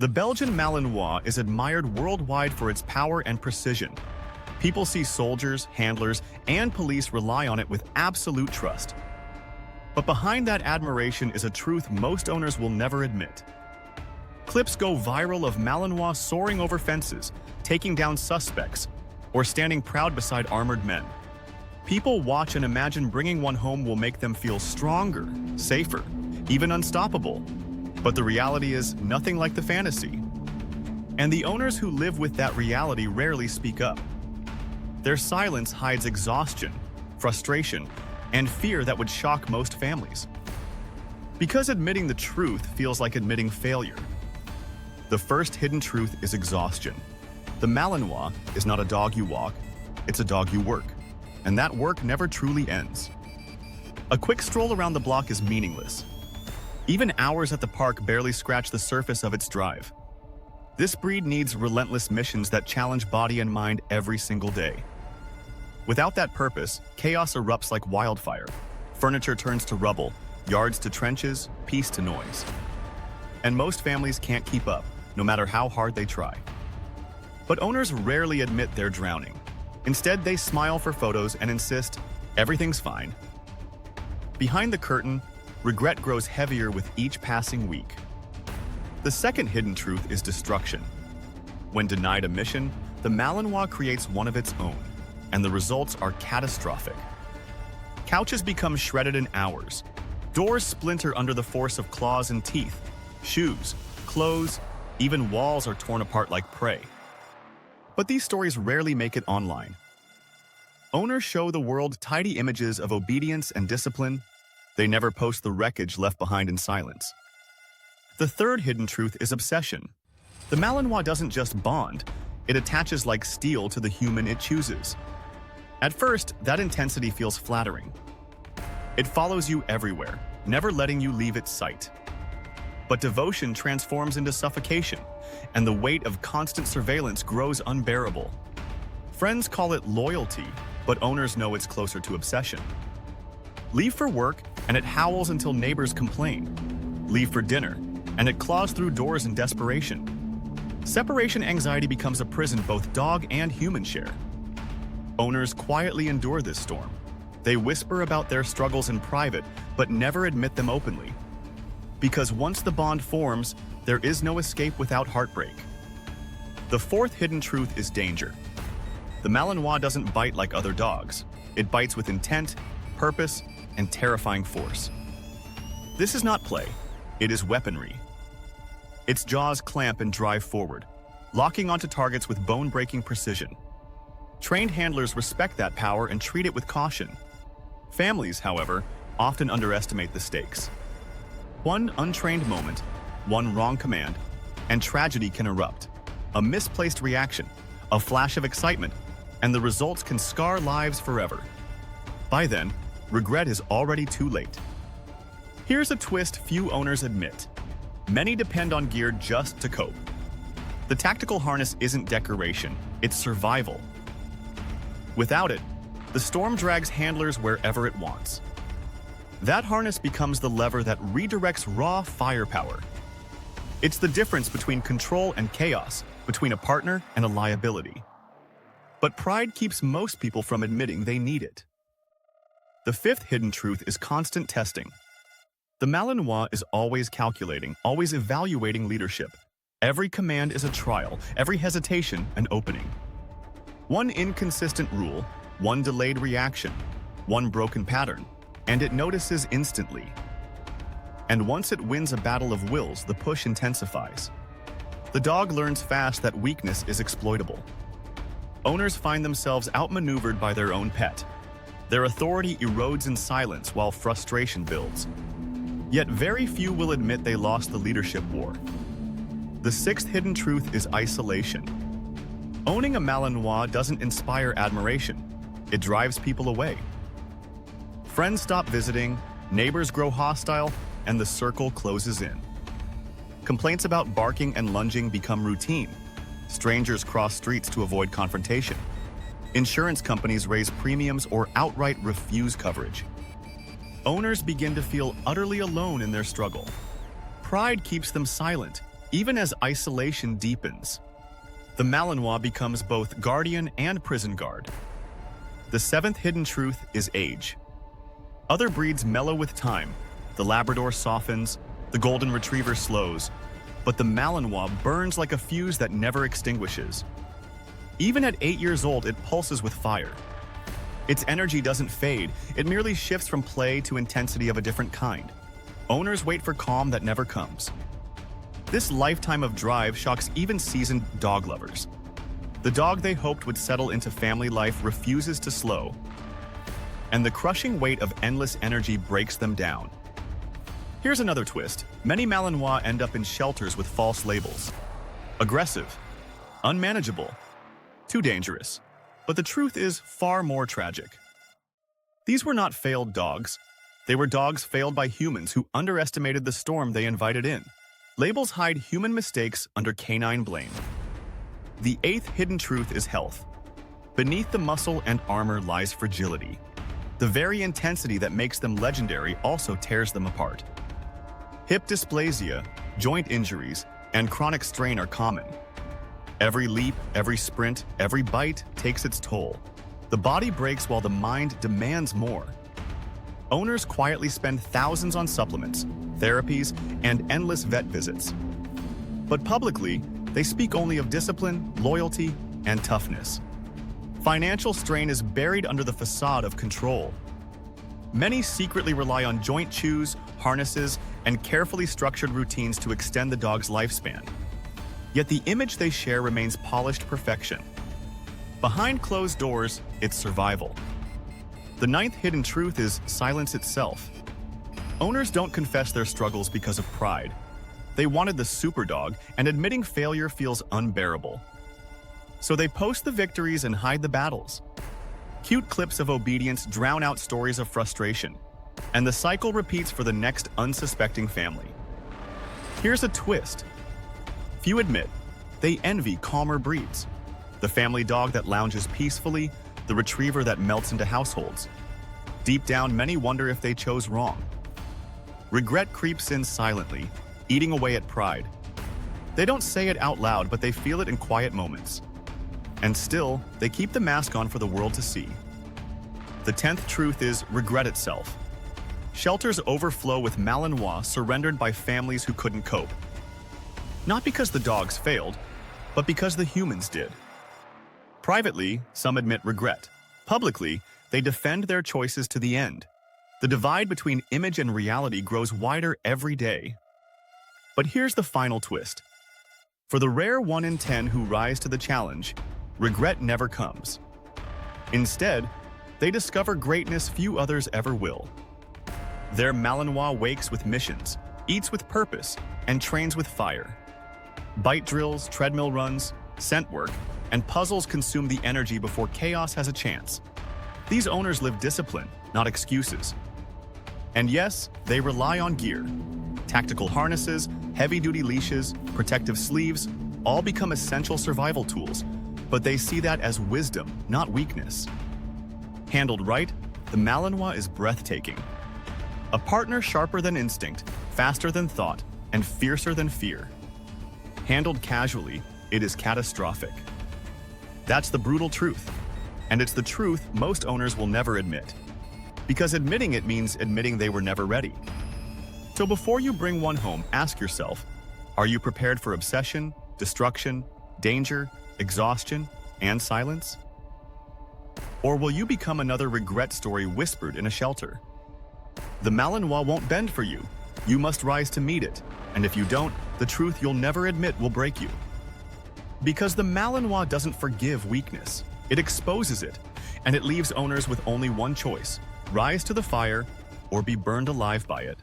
The Belgian Malinois is admired worldwide for its power and precision. People see soldiers, handlers, and police rely on it with absolute trust. But behind that admiration is a truth most owners will never admit. Clips go viral of Malinois soaring over fences, taking down suspects, or standing proud beside armored men. People watch and imagine bringing one home will make them feel stronger, safer, even unstoppable. But the reality is nothing like the fantasy. And the owners who live with that reality rarely speak up. Their silence hides exhaustion, frustration, and fear that would shock most families. Because admitting the truth feels like admitting failure. The first hidden truth is exhaustion. The Malinois is not a dog you walk, it's a dog you work. And that work never truly ends. A quick stroll around the block is meaningless. Even hours at the park barely scratch the surface of its drive. This breed needs relentless missions that challenge body and mind every single day. Without that purpose, chaos erupts like wildfire. Furniture turns to rubble, yards to trenches, peace to noise. And most families can't keep up, no matter how hard they try. But owners rarely admit they're drowning. Instead, they smile for photos and insist, everything's fine. Behind the curtain, regret grows heavier with each passing week. The second hidden truth is destruction. When denied a mission, the Malinois creates one of its own, and the results are catastrophic. Couches become shredded in hours. Doors splinter under the force of claws and teeth. Shoes, clothes, even walls are torn apart like prey. But these stories rarely make it online. Owners show the world tidy images of obedience and discipline. They never post the wreckage left behind in silence. The third hidden truth is obsession. The Malinois doesn't just bond, it attaches like steel to the human it chooses. At first, that intensity feels flattering. It follows you everywhere, never letting you leave its sight. But devotion transforms into suffocation, and the weight of constant surveillance grows unbearable. Friends call it loyalty, but owners know it's closer to obsession. Leave for work, and it howls until neighbors complain. Leave for dinner, and it claws through doors in desperation. Separation anxiety becomes a prison both dog and human share. Owners quietly endure this storm. They whisper about their struggles in private, but never admit them openly. Because once the bond forms, there is no escape without heartbreak. The fourth hidden truth is danger. The Malinois doesn't bite like other dogs. It bites with intent, purpose, and terrifying force. This is not play, it is weaponry. Its jaws clamp and drive forward, locking onto targets with bone-breaking precision. Trained handlers respect that power and treat it with caution. Families, however, often underestimate the stakes. One untrained moment, one wrong command, and tragedy can erupt. A misplaced reaction, a flash of excitement, and the results can scar lives forever. By then, regret is already too late. Here's a twist few owners admit. Many depend on gear just to cope. The tactical harness isn't decoration, it's survival. Without it, the storm drags handlers wherever it wants. That harness becomes the lever that redirects raw firepower. It's the difference between control and chaos, between a partner and a liability. But pride keeps most people from admitting they need it. The fifth hidden truth is constant testing. The Malinois is always calculating, always evaluating leadership. Every command is a trial, every hesitation an opening. One inconsistent rule, one delayed reaction, one broken pattern, and it notices instantly. And once it wins a battle of wills, the push intensifies. The dog learns fast that weakness is exploitable. Owners find themselves outmaneuvered by their own pet. Their authority erodes in silence while frustration builds. Yet very few will admit they lost the leadership war. The sixth hidden truth is isolation. Owning a Malinois doesn't inspire admiration. It drives people away. Friends stop visiting, neighbors grow hostile, and the circle closes in. Complaints about barking and lunging become routine. Strangers cross streets to avoid confrontation. Insurance companies raise premiums or outright refuse coverage. Owners begin to feel utterly alone in their struggle. Pride keeps them silent, even as isolation deepens. The Malinois becomes both guardian and prison guard. The seventh hidden truth is age. Other breeds mellow with time. The Labrador softens, the Golden Retriever slows, but the Malinois burns like a fuse that never extinguishes. Even at 8 years old, it pulses with fire. Its energy doesn't fade, it merely shifts from play to intensity of a different kind. Owners wait for calm that never comes. This lifetime of drive shocks even seasoned dog lovers. The dog they hoped would settle into family life refuses to slow, and the crushing weight of endless energy breaks them down. Here's another twist. Many Malinois end up in shelters with false labels. Aggressive, unmanageable, too dangerous. But the truth is far more tragic. These were not failed dogs. They were dogs failed by humans who underestimated the storm they invited in. Labels hide human mistakes under canine blame. The eighth hidden truth is health. Beneath the muscle and armor lies fragility. The very intensity that makes them legendary also tears them apart. Hip dysplasia, joint injuries, and chronic strain are common. Every leap, every sprint, every bite takes its toll. The body breaks while the mind demands more. Owners quietly spend thousands on supplements, therapies, and endless vet visits. But publicly, they speak only of discipline, loyalty, and toughness. Financial strain is buried under the facade of control. Many secretly rely on joint chews, harnesses, and carefully structured routines to extend the dog's lifespan. Yet the image they share remains polished perfection. Behind closed doors, it's survival. The ninth hidden truth is silence itself. Owners don't confess their struggles because of pride. They wanted the super dog, and admitting failure feels unbearable. So they post the victories and hide the battles. Cute clips of obedience drown out stories of frustration, and the cycle repeats for the next unsuspecting family. Here's a twist. Few admit, they envy calmer breeds. The family dog that lounges peacefully, the retriever that melts into households. Deep down, many wonder if they chose wrong. Regret creeps in silently, eating away at pride. They don't say it out loud, but they feel it in quiet moments. And still, they keep the mask on for the world to see. The 10th truth is regret itself. Shelters overflow with Malinois surrendered by families who couldn't cope. Not because the dogs failed, but because the humans did. Privately, some admit regret. Publicly, they defend their choices to the end. The divide between image and reality grows wider every day. But here's the final twist. For the rare 1 in 10 who rise to the challenge, regret never comes. Instead, they discover greatness few others ever will. Their Malinois wakes with missions, eats with purpose, and trains with fire. Bite drills, treadmill runs, scent work, and puzzles consume the energy before chaos has a chance. These owners live discipline, not excuses. And yes, they rely on gear. Tactical harnesses, heavy-duty leashes, protective sleeves, all become essential survival tools, but they see that as wisdom, not weakness. Handled right, the Malinois is breathtaking. A partner sharper than instinct, faster than thought, and fiercer than fear. Handled casually, it is catastrophic. That's the brutal truth, and it's the truth most owners will never admit. Because admitting it means admitting they were never ready. So before you bring one home, ask yourself, are you prepared for obsession, destruction, danger, exhaustion, and silence? Or will you become another regret story whispered in a shelter? The Malinois won't bend for you. You must rise to meet it, and if you don't, the truth you'll never admit will break you. Because the Malinois doesn't forgive weakness, it exposes it, and it leaves owners with only one choice: rise to the fire or be burned alive by it.